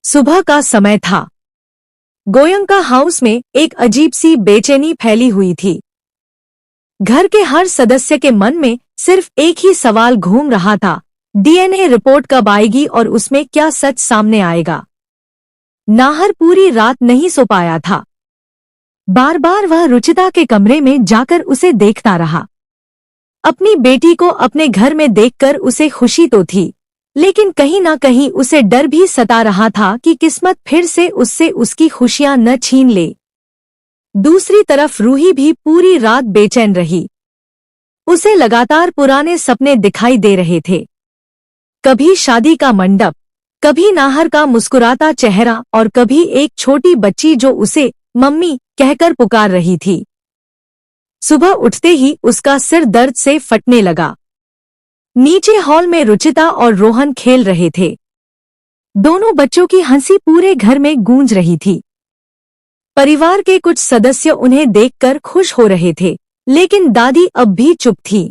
सुबह का समय था। गोयंका हाउस में एक अजीब सी बेचैनी फैली हुई थी। घर के हर सदस्य के मन में सिर्फ एक ही सवाल घूम रहा था, डीएनए रिपोर्ट कब आएगी और उसमें क्या सच सामने आएगा। नाहर पूरी रात नहीं सो पाया था। बार बार वह रुचिता के कमरे में जाकर उसे देखता रहा। अपनी बेटी को अपने घर में देखकर उसे खुशी तो थी, लेकिन कहीं ना कहीं उसे डर भी सता रहा था कि किस्मत फिर से उससे उसकी खुशियां न छीन ले। दूसरी तरफ रूही भी पूरी रात बेचैन रही। उसे लगातार पुराने सपने दिखाई दे रहे थे। कभी शादी का मंडप, कभी नाहर का मुस्कुराता चेहरा और कभी एक छोटी बच्ची जो उसे मम्मी कहकर पुकार रही थी। सुबह उठते ही उसका सिर दर्द से फटने लगा। नीचे हॉल में रुचिता और रोहन खेल रहे थे। दोनों बच्चों की हंसी पूरे घर में गूंज रही थी। परिवार के कुछ सदस्य उन्हें देखकर खुश हो रहे थे, लेकिन दादी अब भी चुप थी।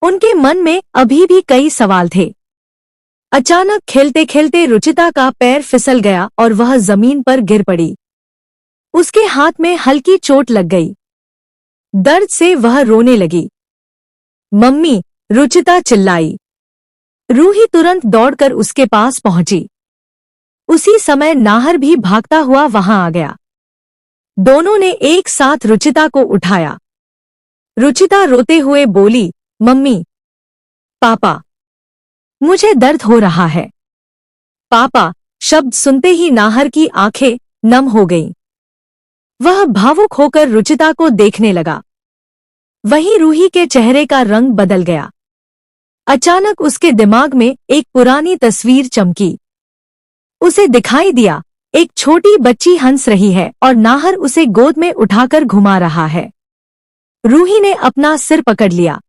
उनके मन में अभी भी कई सवाल थे। अचानक खेलते खेलते रुचिता का पैर फिसल गया और वह जमीन पर गिर पड़ी। उसके हाथ में हल्की चोट लग गई। दर्द से वह रोने लगी। मम्मी, रुचिता चिल्लाई। रूही तुरंत दौड़कर उसके पास पहुंची। उसी समय नाहर भी भागता हुआ वहां आ गया। दोनों ने एक साथ रुचिता को उठाया। रुचिता रोते हुए बोली, मम्मी, पापा, मुझे दर्द हो रहा है। पापा शब्द सुनते ही नाहर की आंखें नम हो गईं। वह भावुक होकर रुचिता को देखने लगा। वहीं रूही के चेहरे का रंग बदल गया। अचानक उसके दिमाग में एक पुरानी तस्वीर चमकी। उसे दिखाई दिया, एक छोटी बच्ची हंस रही है और नाहर उसे गोद में उठाकर घुमा रहा है। रूही ने अपना सिर पकड़ लिया।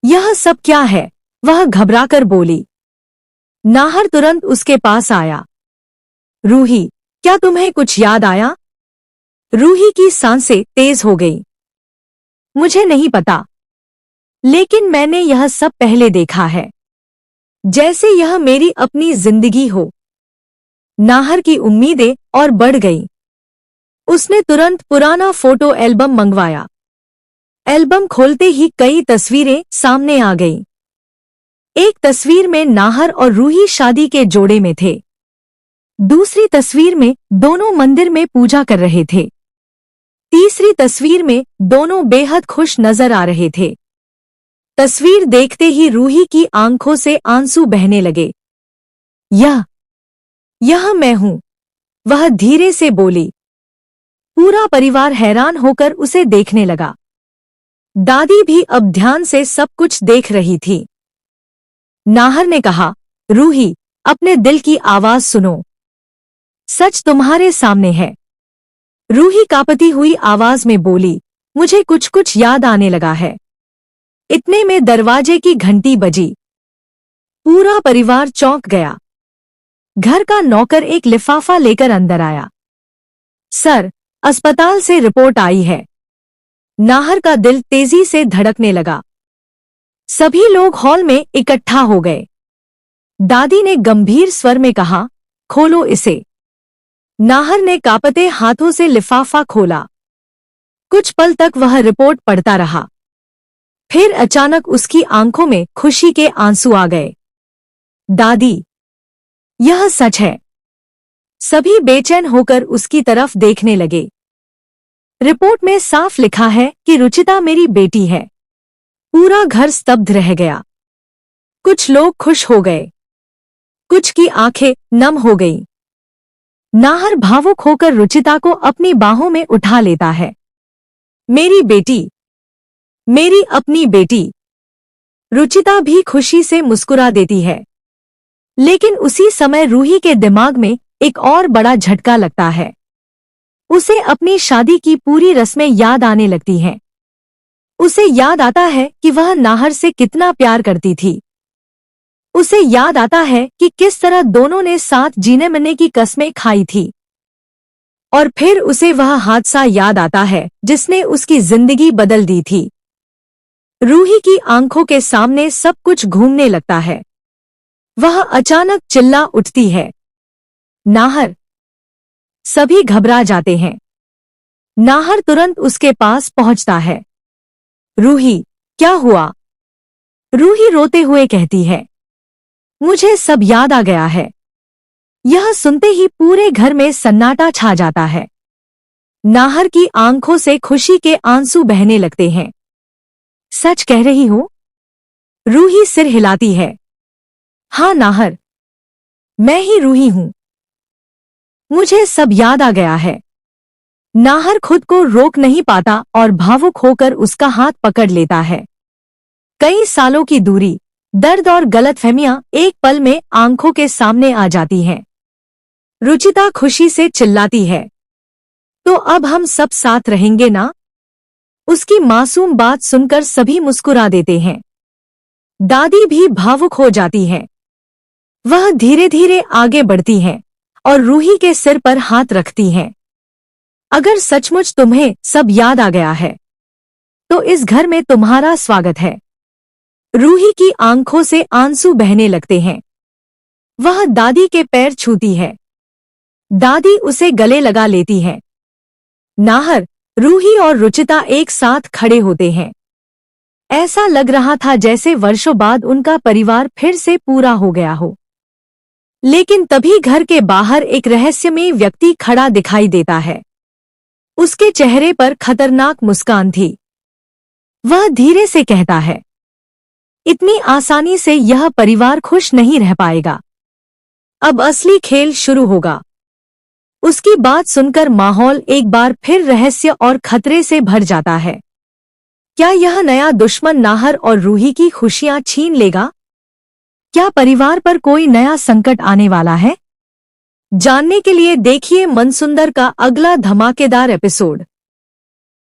यह सब क्या है? वह घबराकर बोली। नाहर तुरंत उसके पास आया। रूही, क्या तुम्हें कुछ याद आया? रूही की सांसें तेज हो गईं। मुझे नहीं पता, लेकिन मैंने यह सब पहले देखा है, जैसे यह मेरी अपनी जिंदगी हो। नाहर की उम्मीदें और बढ़ गईं। उसने तुरंत पुराना फोटो एल्बम मंगवाया। एल्बम खोलते ही कई तस्वीरें सामने आ गईं। एक तस्वीर में नाहर और रूही शादी के जोड़े में थे। दूसरी तस्वीर में दोनों मंदिर में पूजा कर रहे थे। तीसरी तस्वीर में दोनों बेहद खुश नजर आ रहे थे। तस्वीर देखते ही रूही की आंखों से आंसू बहने लगे। यह मैं हूं, वह धीरे से बोली। पूरा परिवार हैरान होकर उसे देखने लगा। दादी भी अब ध्यान से सब कुछ देख रही थी। नाहर ने कहा, रूही, अपने दिल की आवाज सुनो। सच तुम्हारे सामने है। रूही कांपती हुई आवाज में बोली, मुझे कुछ कुछ याद आने लगा है। इतने में दरवाजे की घंटी बजी। पूरा परिवार चौंक गया। घर का नौकर एक लिफाफा लेकर अंदर आया। सर, अस्पताल से रिपोर्ट आई है। नाहर का दिल तेजी से धड़कने लगा। सभी लोग हॉल में इकट्ठा हो गए। दादी ने गंभीर स्वर में कहा, खोलो इसे। नाहर ने कांपते हाथों से लिफाफा खोला। कुछ पल तक वह रिपोर्ट पढ़ता रहा। फिर अचानक उसकी आंखों में खुशी के आंसू आ गए। दादी, यह सच है। सभी बेचैन होकर उसकी तरफ देखने लगे। रिपोर्ट में साफ लिखा है कि रुचिता मेरी बेटी है। पूरा घर स्तब्ध रह गया। कुछ लोग खुश हो गए, कुछ की आंखें नम हो गईं। नाहर भावुक होकर रुचिता को अपनी बाहों में उठा लेता है। मेरी बेटी, मेरी अपनी बेटी। रुचिता भी खुशी से मुस्कुरा देती है। लेकिन उसी समय रूही के दिमाग में एक और बड़ा झटका लगता है। उसे अपनी शादी की पूरी रस्में याद आने लगती हैं। उसे याद आता है कि वह नाहर से कितना प्यार करती थी। उसे याद आता है कि किस तरह दोनों ने साथ जीने मरने की कस्में खाई थी। और फिर उसे वह हादसा याद आता है जिसने उसकी जिंदगी बदल दी थी। रूही की आंखों के सामने सब कुछ घूमने लगता है। वह अचानक चिल्ला उठती है, नाहर। सभी घबरा जाते हैं। नाहर तुरंत उसके पास पहुंचता है। रूही, क्या हुआ? रूही रोते हुए कहती है, मुझे सब याद आ गया है। यह सुनते ही पूरे घर में सन्नाटा छा जाता है। नाहर की आंखों से खुशी के आंसू बहने लगते हैं। सच कह रही हो? रूही सिर हिलाती है। हाँ नाहर, मैं ही रूही हूं। मुझे सब याद आ गया है। नाहर खुद को रोक नहीं पाता और भावुक होकर उसका हाथ पकड़ लेता है। कई सालों की दूरी, दर्द और गलतफहमियां एक पल में आंखों के सामने आ जाती हैं। रुचिता खुशी से चिल्लाती है, तो अब हम सब साथ रहेंगे ना? उसकी मासूम बात सुनकर सभी मुस्कुरा देते हैं। दादी भी भावुक हो जाती हैं। वह धीरे धीरे आगे बढ़ती हैं और रूही के सिर पर हाथ रखती हैं। अगर सचमुच तुम्हें सब याद आ गया है, तो इस घर में तुम्हारा स्वागत है। रूही की आंखों से आंसू बहने लगते हैं। वह दादी के पैर छूती है। दादी उसे गले लगा लेती है। नाहर, रूही और रुचिता एक साथ खड़े होते हैं। ऐसा लग रहा था जैसे वर्षों बाद उनका परिवार फिर से पूरा हो गया हो। लेकिन तभी घर के बाहर एक रहस्यमयी व्यक्ति खड़ा दिखाई देता है। उसके चेहरे पर खतरनाक मुस्कान थी। वह धीरे से कहता है, इतनी आसानी से यह परिवार खुश नहीं रह पाएगा। अब असली खेल शुरू होगा। उसकी बात सुनकर माहौल एक बार फिर रहस्य और खतरे से भर जाता है। क्या यह नया दुश्मन नाहर और रूही की खुशियां छीन लेगा? क्या परिवार पर कोई नया संकट आने वाला है? जानने के लिए देखिए मनसुंदर का अगला धमाकेदार एपिसोड।